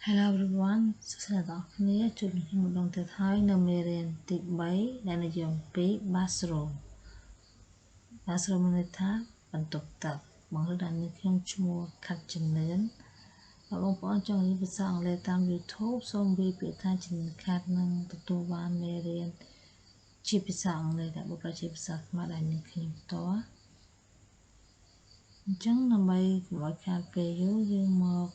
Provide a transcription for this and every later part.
Hello everyone សួស្តីអ្នកទាំងអស់គ្នាជួបនឹងខ្ញុំម្ដងទៀតហើយនៅមេរៀនទី3ដែលនិយាយអំពី bathroom មានន័យថាបន្ទប់ទឹកបង្រៀនដល់អ្នកខ្ញុំឈ្មោះ Khat ចំនួនបងប្អូនចង់រៀនភាសាអង់គ្លេសតាម YouTube សូមវាយពាក្យថាចំនួន Khat នឹងទទួលបានមេរៀនជាភាសាអង់គ្លេសដែលបកប្រែជាភាសាខ្មែរដែលអ្នកខ្ញុំផ្ទាល់អញ្ចឹងដើម្បីកុំឲ្យខាតពេលយូរយើងមក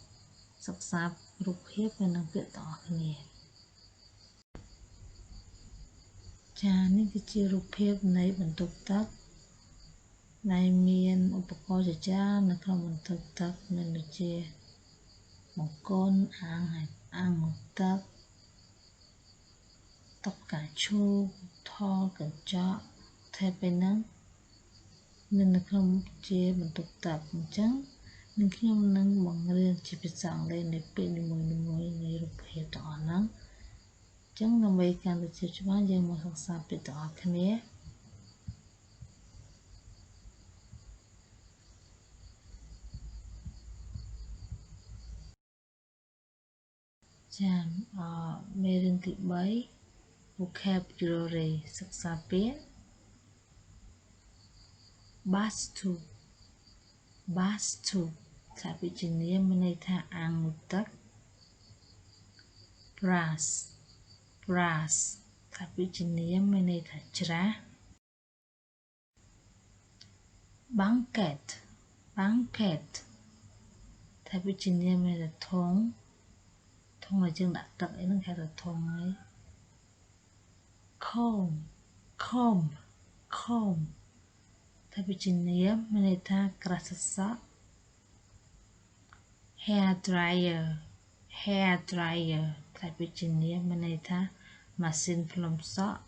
សិក្សារូបភាពនិងពាក្យទាំងអស់គ្នាចានេះគឺជារូបភាពនៃបន្ទប់ទឹកដែលមានឧបករណ៍ជាច្រើននៅក្នុងបន្ទប់ទឹកមានដូចជាបង្គន់អាងងូតទឹកតុកាឈូថកញ្ចក់ថែពេលហ្នឹងមាននៅក្នុងជាបន្ទប់ទឹកអញ្ចឹងនឹងខ្ញុំនឹងបង្រៀនជាភាសាអង់គ្លេសនៃពាក្យនីមួយៗនៃរូបភាពទាំងអស់ហ្នឹងអញ្ចឹងដើម្បីកាន់តែជាច្បាស់យើងមកសិក្សាពាក្យទាំងអស់គ្នាចាមេរៀនទី3 vocabulary សិក្សាពាក្យ bathtub ថាវិជ្ជានាមមានន័យថាអាងងូតទឹក brush ថាវិជ្ជានាមមានន័យថាច្រាស bucket ថាវិជ្ជានាមមានន័យថាធុងដែលយើងដាក់ទឹកអីហ្នឹងគេហៅថាធុងហើយ comb ថាវិជ្ជានាមមានន័យថាក្រាស់សសក់ hair dryer ថាវិជ្ជានាមមានន័យថាម៉ាស៊ីនផ្លុំសក់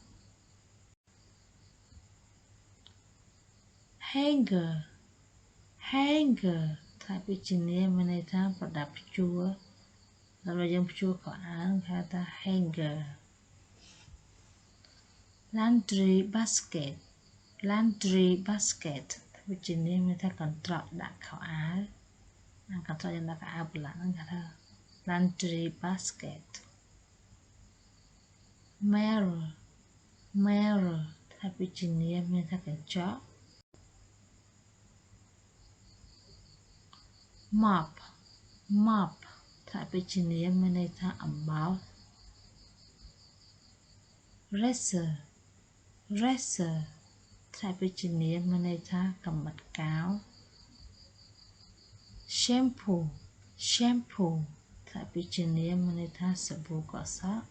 hanger ថាវិជ្ជានាមមានន័យថាប្រដាប់ព្យួរដល់យើងព្យួរខោអាវគេហៅថា hanger laundry basket ថាវិជ្ជានាមមានន័យថាកន្ត្រកដាក់ខោអាវកន្ត្រកយើងដាក់ខោអាវប្រឡាក់ហ្នឹងគេថា laundry basket mirror ថាវិជ្ជានាមមានន័យថាកញ្ចក់ mop ថាវិជ្ជានាមមានន័យថាអំបោស razor ថាវិជ្ជានាមមានន័យថាកាំបិតកោរ shampoo ថាវិជ្ជានាមមានន័យថាសាប៊ូកក់សក់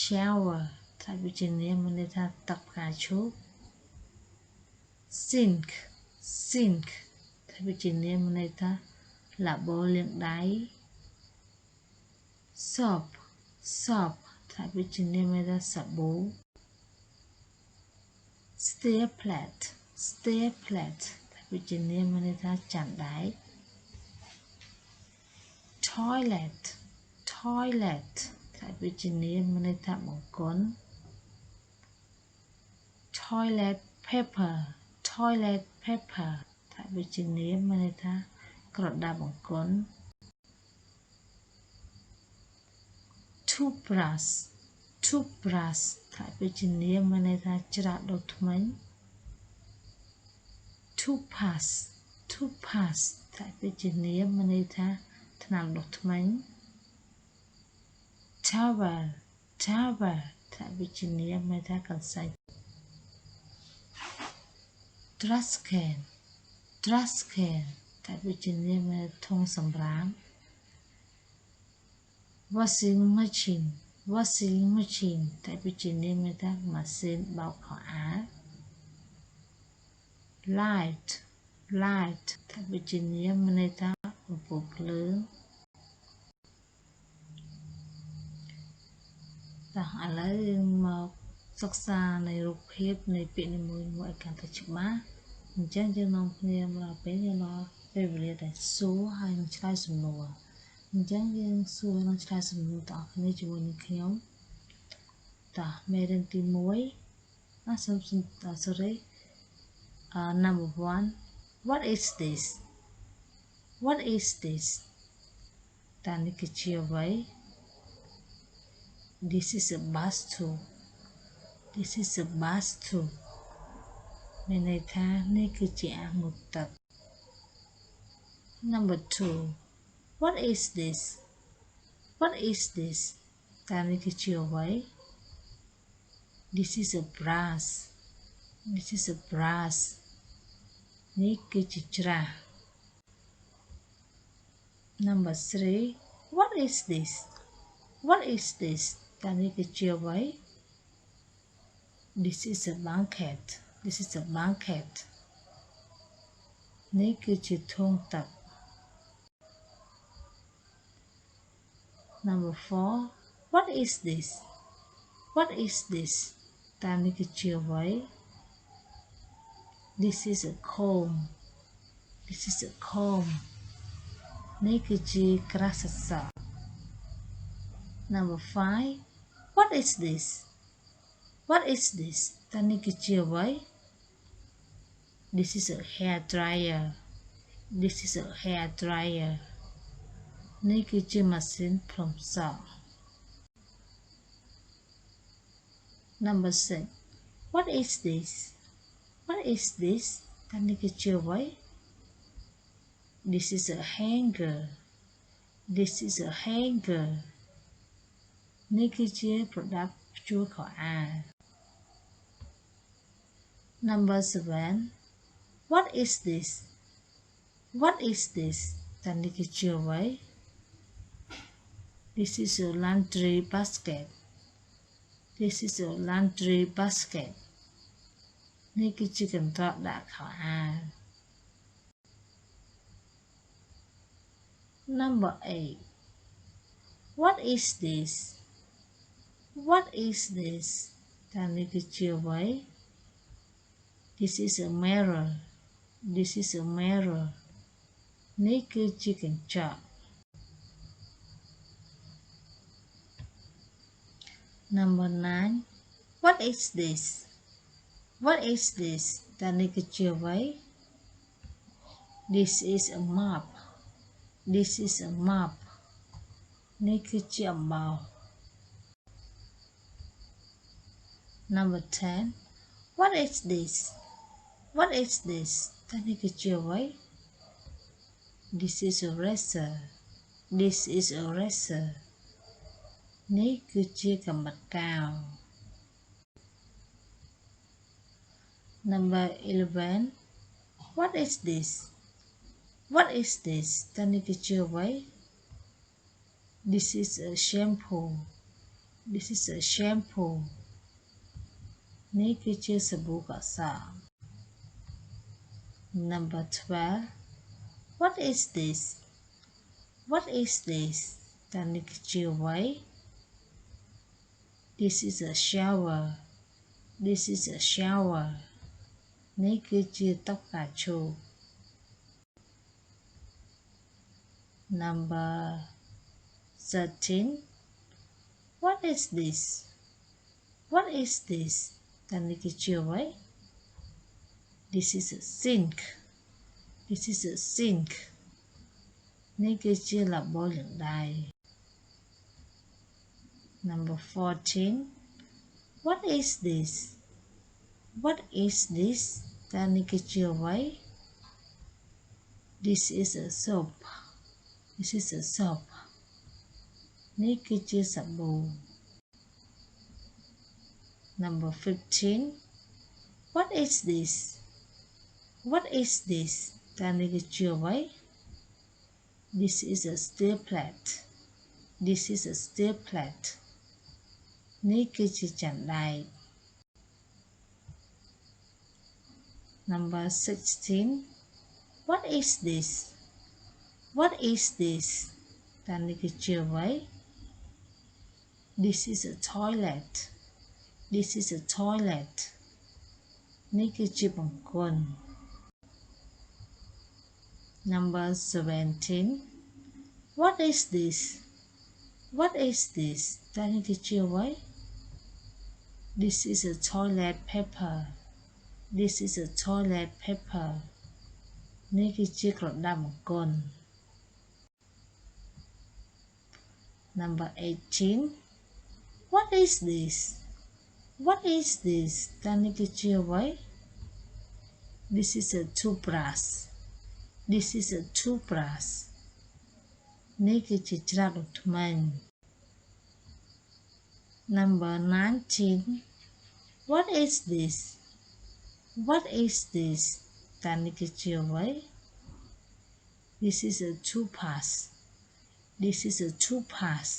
shower ថាវិជ្ជានាមមានន័យថាទឹកផ្កាឈូក sink ថាវិជ្ជានាមមានន័យថាឡាបូលាងដៃ soap ថាវិជ្ជានាមមានន័យថាសាប៊ូ stair plate ថាវិជ្ជានាមមានន័យថាចានដែក toilet ថាវិជ្ជានាមមានន័យថាបង្គន់ toilet paper ថាវិជ្ជានាមមានន័យថាក្រដាសបង្គន់ toothbrush ថាវិជ្ជានាមមានន័យថាច្រាសដុសធ្មេញ toothpaste ថាវិជ្ជានាមមានន័យថាថ្នាំដុសធ្មេញ towel ថាវិជ្ជានាមមានន័យថាកន្សែង trash can ថាវិជ្ជានាមមានធុងសម្រាម washing machine ថាវិជ្ជានាមមានថាម៉ាស៊ីនបោកខោអាវ light ថាវិជ្ជានាមមានន័យថាអំពូលភ្លើងឥឡូវយើងមកសិក្សានៃរូបភាពនៃពាក្យនីមួយៗឲ្យកាន់តែច្បាស់អញ្ចឹងយើងនាំគ្នាមកដល់ពេលយើងមកពេលវេលាដែលសួរហើយនឹងឆ្លើយសំណួរអញ្ចឹងយើងសួរនឹងឆ្លើយសំណួរទាំងអស់គ្នាជាមួយនឹងខ្ញុំមេរៀនទី1 number 1 what is this What is this តានេះគឺជាអ្វី This is a bus too This is a bus too មានន័យថានេះគឺជាអាងុកទឹក Number 2 What is this What is this តានេះគឺជាអ្វី This is a brass This is a brass នេះគឺជាច្រាស Number 3 What is this What is this តានេះគឺជាអ្វី This is a bucket This is a bucket នេះគឺជាធុងទឹក Number 4 What is this What is this តានេះគឺជាអ្វី This is a comb This is a comb នេះគឺជាក្រាស់សសក់ Number 5 What is this What is this តានេះគឺជាអ្វី This is a hair dryer This is a hair dryer នេះគឺជាម៉ាស៊ីនផ្លុំសក់ Number 6 What is this What is this តានេះគឺជាអ្វី This is a hanger This is a hanger នេះគឺជាប្រដាប់ព្យួរខោអាវ Number 7 What is this What is this តានេះគឺជាអ្វី This is a laundry basket This is a laundry basket នេះគឺជាកន្ត្រកដាក់ខោអាវ Number 8 What is this What is this តានេះគឺជាអ្វី This is a mirror This is a mirror នេះគឺជាកញ្ចក់ Number 9 What is this What is this តានេះគឺជាអ្វី This is a mop This is a mop នេះគឺជាអំបោស Number 10 What is this What is this តានេះគឺជាអ្វី This is a razor This is a razor នេះគឺជាកាំបិតកោរ Number 11 What is this What is this តានេះគឺជាអ្វី This is a shampoo This is a shampoo នេះគឺជាសាប៊ូកក់សក់ Number 12 What is this What is this តានេះគឺជាអ្វី This is a shower This is a shower នេះគឺជាតុផ្កាឈូក Number 13 What is this What is this តានេះគឺជាអ្វី This is a sink This is a sink នេះគឺជាឡាបូលាងដៃ Number 14 What is this What is this តានេះគឺជាអ្វី This is a soap This is a soap នេះគឺជាសាប៊ូ Number 15 What is this What is this តានេះគឺជាអ្វី This is a steel plate This is a steel plate នេះគឺជាចានដែក Number 16 What is this What is this តានេះគឺជាអ្វី This is a toilet This is a toilet នេះគឺជាបង្គន់ Number 17 What is this What is this តានេះគឺជាអ្វី This is a toilet paper This is a toilet paper នេះគឺជាក្រដាសបង្គន់ Number 18. What is this? What is this? តានេះគឺជាអ្វី This is a toothbrush. This is a toothbrush. នេះគឺជាច្រាសដុសធ្មេញ Number 19. What is this? What is this? តានេះគឺជាអ្វី This is a toothpaste. This is a toothpaste.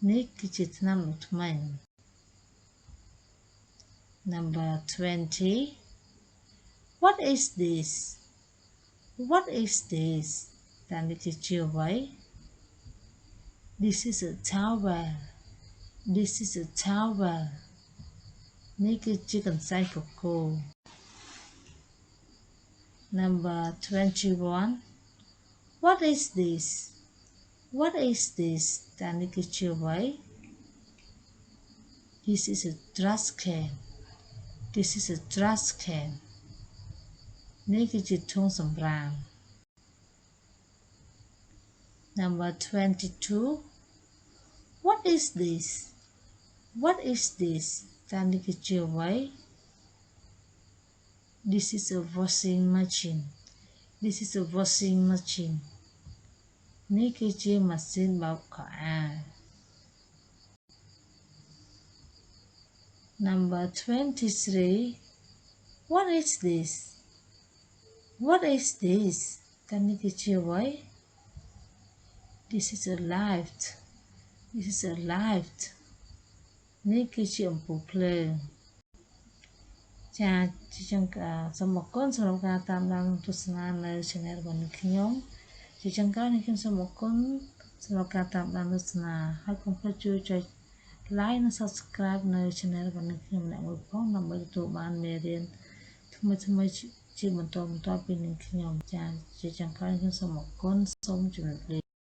នេះគឺជាថ្នាំដុសធ្មេញ Number 20. What is this? What is this? តានេះគឺជាអ្វី This is a towel. This is a towel. នេះគឺជាកន្សែងកកូ Number 21. What is this? What is this? តានេះគឺជាអ្វី This is a trash can. This is a trash can. នេះគឺជាធុងសម្រាម Number 22. What is this? What is this? តានេះគឺជាអ្វី This is a washing machine. This is a washing machine. នេះគឺជាម៉ាស៊ីនបោកខោអាវ Number 23. What is this? What is this? តានេះគឺជាអ្វី This is a light. This is a light. នេះគឺជាអំពូលភ្លើង ចា៎ជាចុងក្រោយសូមអរគុណសម្រាប់ការតាមដានទស្សនានៅ channel របស់នាងខ្ញុំជាចុងក្រោយនាងខ្ញុំសូមអរគុណសម្រាប់ការតាមដានទស្សនាហើយកុំភ្លេចជួយចុច like និង subscribe នៅ channel របស់នាងខ្ញុំម្នាក់មួយផងដើម្បីទទួលបានមេរៀនថ្មីៗជាបន្តបន្ទាប់ពីនាងខ្ញុំចា៎ជាចុងក្រោយខ្ញុំសូមអរគុណសូមជម្រាបលា